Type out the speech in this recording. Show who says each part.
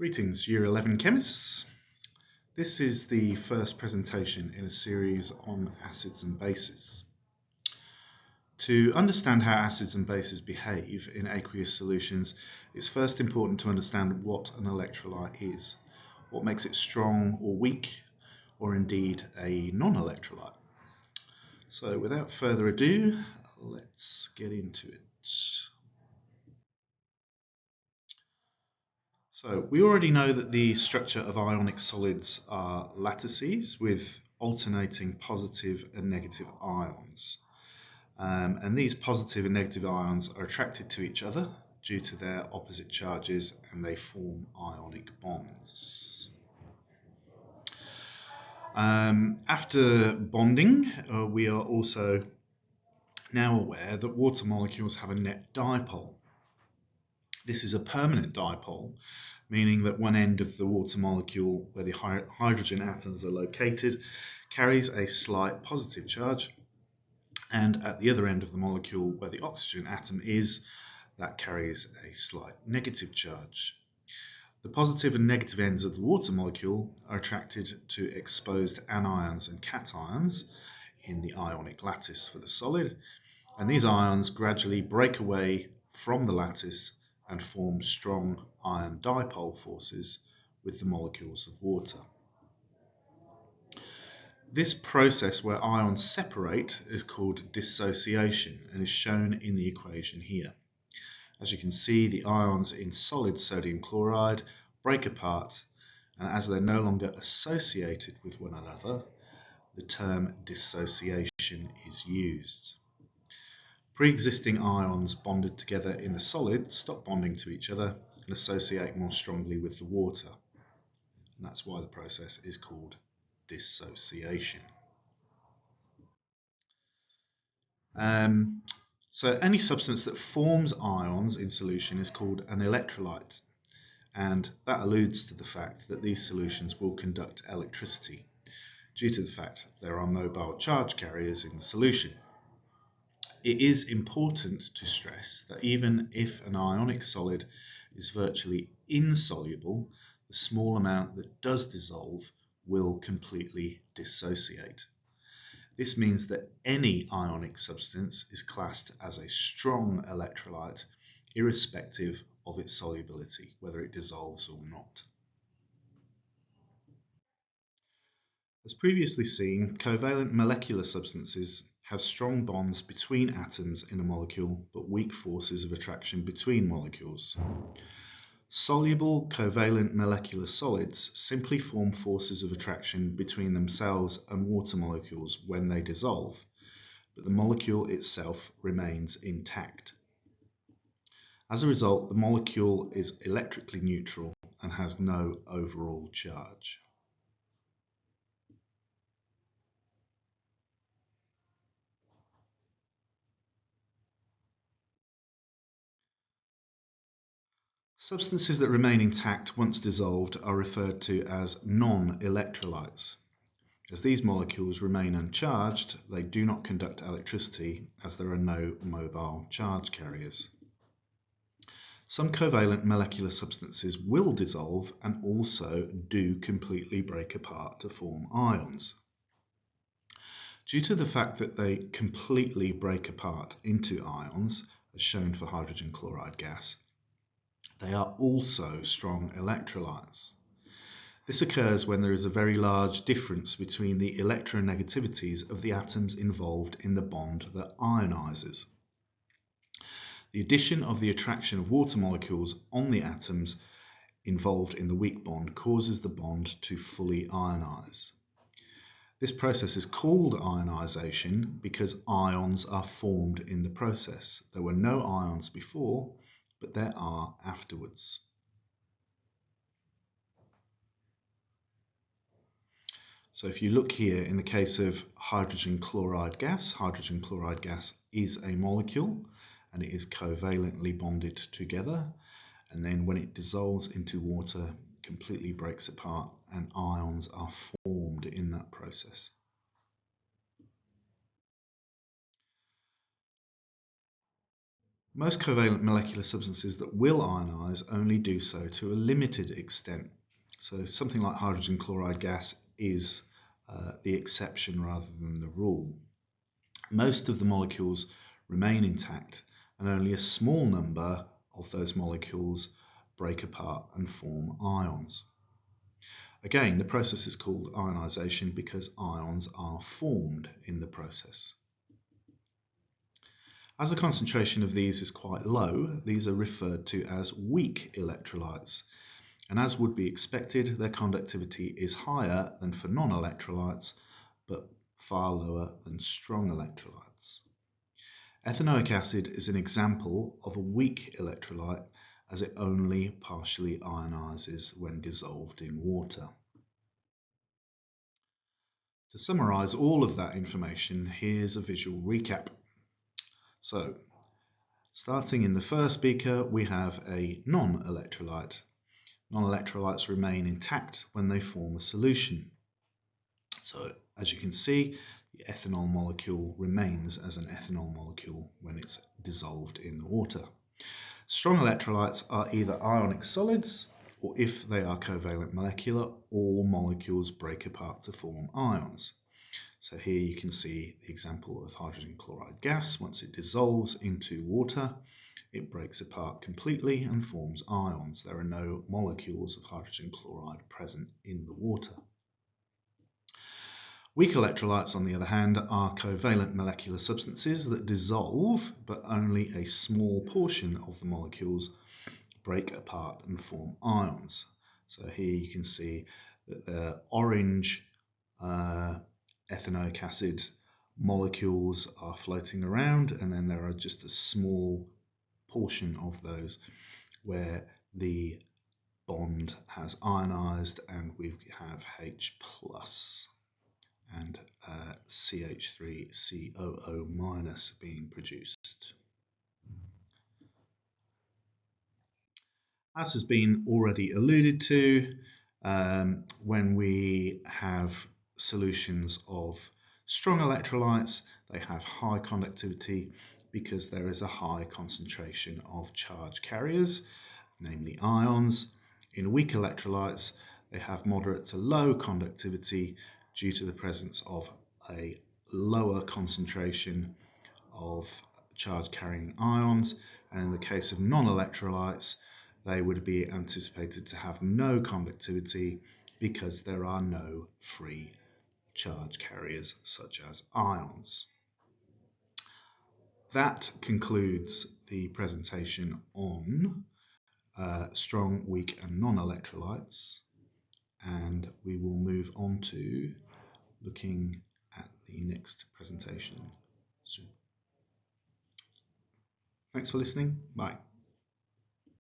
Speaker 1: Greetings, Year 11 chemists. This is the first presentation in a series on acids and bases. To understand how acids and bases behave in aqueous solutions, it's first important to understand what an electrolyte is, what makes it strong or weak, or indeed a non-electrolyte. So without further ado, let's get into it. So we already know that the structure of ionic solids are lattices with alternating positive and negative ions. And these positive and negative ions are attracted to each other due to their opposite charges, and they form ionic bonds. After bonding, we are also now aware that water molecules have a net dipole. This is a permanent dipole, meaning that one end of the water molecule where the hydrogen atoms are located carries a slight positive charge, and at the other end of the molecule where the oxygen atom is, that carries a slight negative charge. The positive and negative ends of the water molecule are attracted to exposed anions and cations in the ionic lattice for the solid, and these ions gradually break away from the lattice and form strong ion dipole forces with the molecules of water. This process where ions separate is called dissociation and is shown in the equation here. As you can see, the ions in solid sodium chloride break apart, and as they're no longer associated with one another, the term dissociation is used. Pre-existing ions bonded together in the solid stop bonding to each other and associate more strongly with the water. And that's why the process is called dissociation. So any substance that forms ions in solution is called an electrolyte, and that alludes to the fact that these solutions will conduct electricity due to the fact there are mobile charge carriers in the solution. It is important to stress that even if an ionic solid is virtually insoluble, the small amount that does dissolve will completely dissociate. This means that any ionic substance is classed as a strong electrolyte, irrespective of its solubility, whether it dissolves or not. As previously seen, covalent molecular substances have strong bonds between atoms in a molecule, but weak forces of attraction between molecules. Soluble covalent molecular solids simply form forces of attraction between themselves and water molecules when they dissolve, but the molecule itself remains intact. As a result, the molecule is electrically neutral and has no overall charge. Substances that remain intact once dissolved are referred to as non-electrolytes. As these molecules remain uncharged, they do not conduct electricity as there are no mobile charge carriers. Some covalent molecular substances will dissolve and also do completely break apart to form ions. Due to the fact that they completely break apart into ions, as shown for hydrogen chloride gas, they are also strong electrolytes. This occurs when there is a very large difference between the electronegativities of the atoms involved in the bond that ionizes. The addition of the attraction of water molecules on the atoms involved in the weak bond causes the bond to fully ionize. This process is called ionization because ions are formed in the process. There were no ions before, but there are afterwards. So if you look here in the case of hydrogen chloride gas is a molecule and it is covalently bonded together, and then when it dissolves into water, completely breaks apart and ions are formed in that process. Most covalent molecular substances that will ionize only do so to a limited extent. So something like hydrogen chloride gas is the exception rather than the rule. Most of the molecules remain intact, and only a small number of those molecules break apart and form ions. Again, the process is called ionization because ions are formed in the process. As the concentration of these is quite low, these are referred to as weak electrolytes, and as would be expected, their conductivity is higher than for non-electrolytes, but far lower than strong electrolytes. Ethanoic acid is an example of a weak electrolyte as it only partially ionizes when dissolved in water. To summarize all of that information, here's a visual recap. So, starting in the first beaker, we have a non-electrolyte. Non-electrolytes remain intact when they form a solution. So, as you can see, the ethanol molecule remains as an ethanol molecule when it's dissolved in the water. Strong electrolytes are either ionic solids, or if they are covalent molecular, all molecules break apart to form ions. So here you can see the example of hydrogen chloride gas. Once it dissolves into water, it breaks apart completely and forms ions. There are no molecules of hydrogen chloride present in the water. Weak electrolytes, on the other hand, are covalent molecular substances that dissolve, but only a small portion of the molecules break apart and form ions. So here you can see that the orange ethanoic acid molecules are floating around, and then there are just a small portion of those where the bond has ionized and we have H plus and CH3COO- being produced. As has been already alluded to, when we have solutions of strong electrolytes, they have high conductivity because there is a high concentration of charge carriers, namely ions. In weak electrolytes, they have moderate to low conductivity due to the presence of a lower concentration of charge-carrying ions, and in the case of non-electrolytes, they would be anticipated to have no conductivity because there are no free charge carriers such as ions. That concludes the presentation on strong, weak and non-electrolytes, and we will move on to looking at the next presentation soon. Thanks for listening. Bye.